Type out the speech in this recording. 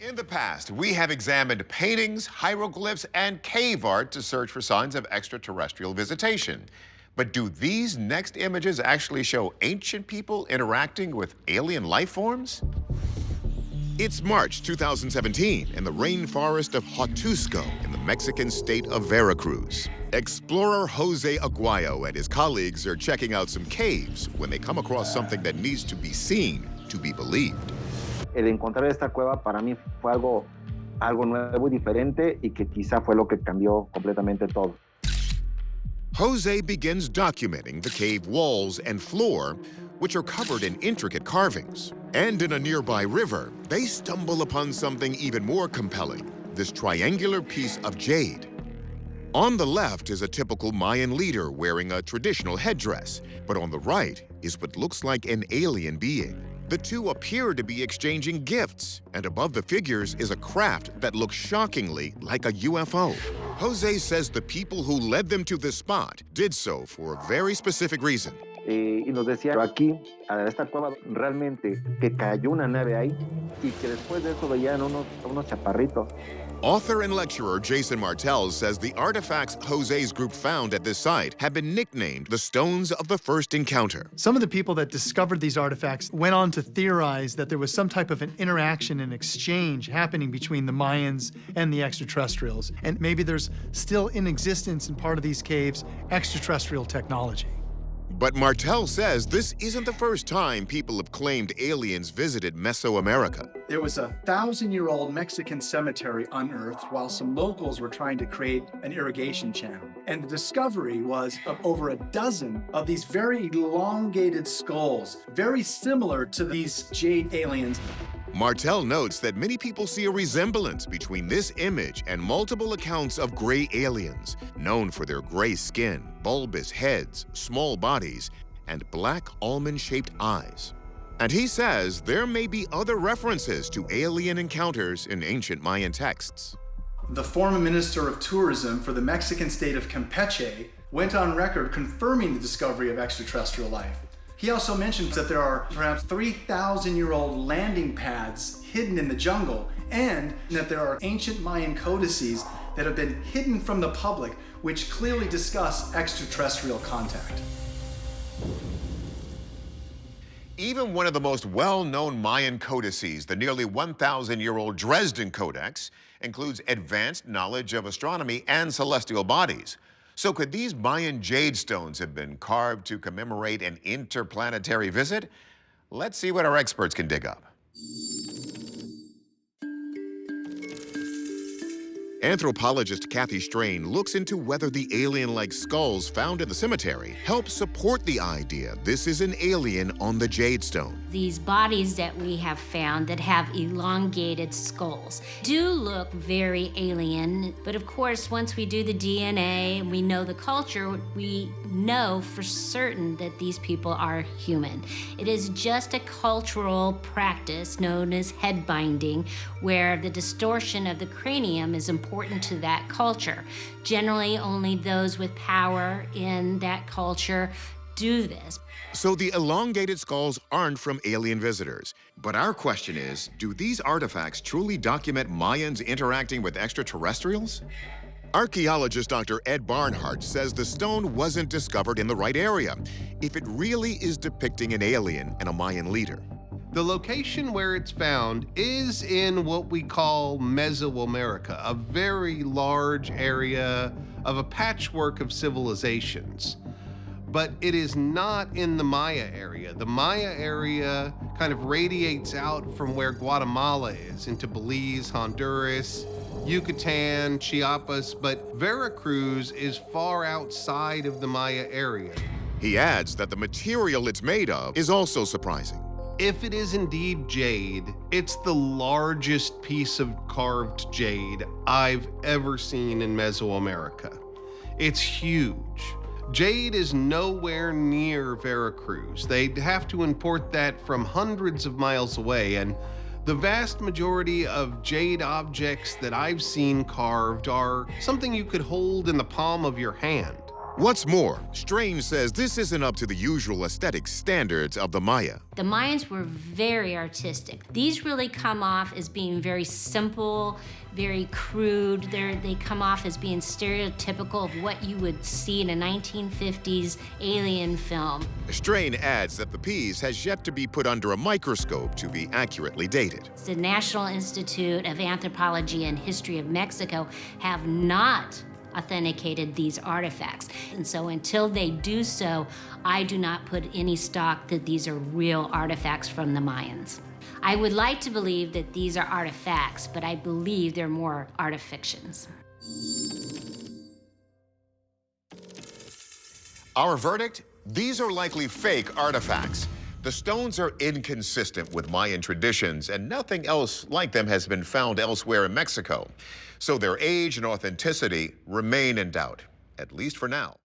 In the past, we have examined paintings, hieroglyphs, and cave art to search for signs of extraterrestrial visitation. But do these next images actually show ancient people interacting with alien life forms? It's March 2017 in the rainforest of Huatusco in the Mexican state of Veracruz. Explorer Jose Aguayo and his colleagues are checking out some caves when they come across something that needs to be seen to be believed. El encontrar esta cueva para mí fue algo nuevo y diferente y que quizá fue lo que cambió completamente todo. Jose begins documenting the cave walls and floor, which are covered in intricate carvings. And in a nearby river, they stumble upon something even more compelling, this triangular piece of jade. On the left is a typical Mayan leader wearing a traditional headdress, but on the right is what looks like an alien being. The two appear to be exchanging gifts, and above the figures is a craft that looks shockingly like a UFO. Jose says the people who led them to this spot did so for a very specific reason. Y nos decía aquí, a esta cueva, realmente que cayó una nave ahí y que después de eso veían unos chaparritos. Author and lecturer Jason Martell says the artifacts Jose's group found at this site have been nicknamed the Stones of the First Encounter. Some of the people that discovered these artifacts went on to theorize that there was some type of an interaction and exchange happening between the Mayans and the extraterrestrials. And maybe there's still in existence in part of these caves extraterrestrial technology. But Martell says this isn't the first time people have claimed aliens visited Mesoamerica. There was a 1,000-year-old Mexican cemetery unearthed while some locals were trying to create an irrigation channel. And the discovery was of over a dozen of these very elongated skulls, very similar to these jade aliens. Martell notes that many people see a resemblance between this image and multiple accounts of gray aliens, known for their gray skin, bulbous heads, small bodies, and black almond-shaped eyes. And he says there may be other references to alien encounters in ancient Mayan texts. The former minister of tourism for the Mexican state of Campeche went on record confirming the discovery of extraterrestrial life. He also mentioned that there are perhaps 3,000-year-old landing pads hidden in the jungle, and that there are ancient Mayan codices that have been hidden from the public, which clearly discuss extraterrestrial contact. Even one of the most well-known Mayan codices, the nearly 1,000-year-old Dresden Codex, includes advanced knowledge of astronomy and celestial bodies. So could these Mayan jade stones have been carved to commemorate an interplanetary visit? Let's see what our experts can dig up. Anthropologist Kathy Strain looks into whether the alien-like skulls found in the cemetery help support the idea this is an alien on the jade stone. These bodies that we have found that have elongated skulls do look very alien, but of course, once we do the DNA and we know the culture, we know for certain that these people are human. It is just a cultural practice known as head binding, where the distortion of the cranium is important to that culture. Generally, only those with power in that culture do this. So the elongated skulls aren't from alien visitors. But our question is, do these artifacts truly document Mayans interacting with extraterrestrials? Archaeologist Dr. Ed Barnhart says the stone wasn't discovered in the right area if it really is depicting an alien and a Mayan leader. The location where it's found is in what we call Mesoamerica, a very large area of a patchwork of civilizations. But it is not in the Maya area. The Maya area kind of radiates out from where Guatemala is into Belize, Honduras, Yucatan, Chiapas, but Veracruz is far outside of the Maya area. He adds that the material it's made of is also surprising. If it is indeed jade, it's the largest piece of carved jade I've ever seen in Mesoamerica. It's huge. Jade is nowhere near Veracruz. They'd have to import that from hundreds of miles away, and the vast majority of jade objects that I've seen carved are something you could hold in the palm of your hand. What's more, Strange says this isn't up to the usual aesthetic standards of the Maya. The Mayans were very artistic. These really come off as being very simple, very crude. They come off as being stereotypical of what you would see in a 1950s alien film. Strange adds that the piece has yet to be put under a microscope to be accurately dated. The National Institute of Anthropology and History of Mexico have not authenticated these artifacts. And so until they do so, I do not put any stock that these are real artifacts from the Mayans. I would like to believe that these are artifacts, but I believe they're more artifictions. Our verdict? These are likely fake artifacts. The stones are inconsistent with Mayan traditions, and nothing else like them has been found elsewhere in Mexico. So their age and authenticity remain in doubt, at least for now.